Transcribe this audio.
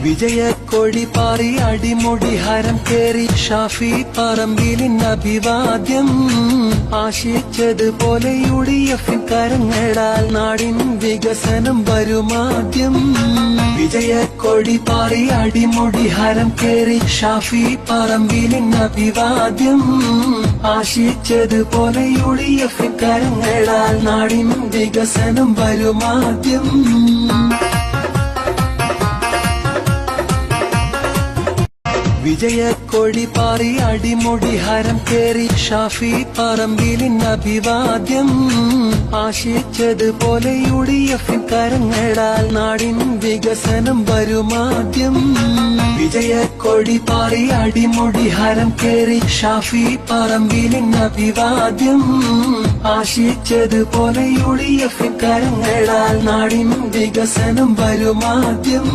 വിജയക്കൊടി പാറി അടിമുടി ഹരം കേറി ഷാഫി പറമ്പിലിൻ അഭിവാദ്യം ആശിച്ചതുപോലെ UDF കരങ്ങളാൽ നാടിൻ വികസനം വരുമാദ്യം വിജയക്കൊടി പാറി അടിമുടി ഹരം കേറി ഷാഫി പറമ്പിലിൻ അഭിവാദ്യം ആശിച്ചതുപോലെ UDF കരങ്ങളാൽ നാടിൻ വികസനം വരുമാദ്യം വിജയക്കൊടി പാറി അടിമുടി ഹരം കേറി ഷാഫി പറമ്പിലിൻ അഭിവാദ്യം ആശിച്ചതുപോലെ UDF കരങ്ങളാൽ നാടിൻ വികസനം വരുമാദ്യം വിജയക്കൊടി പാറി അടിമുടി ഹരം കേറി ഷാഫി പറമ്പിലിൻ അഭിവാദ്യം ആശിച്ചതുപോലെ UDF കരങ്ങളാൽ നാടിൻ വികസനം വരുമാദ്യം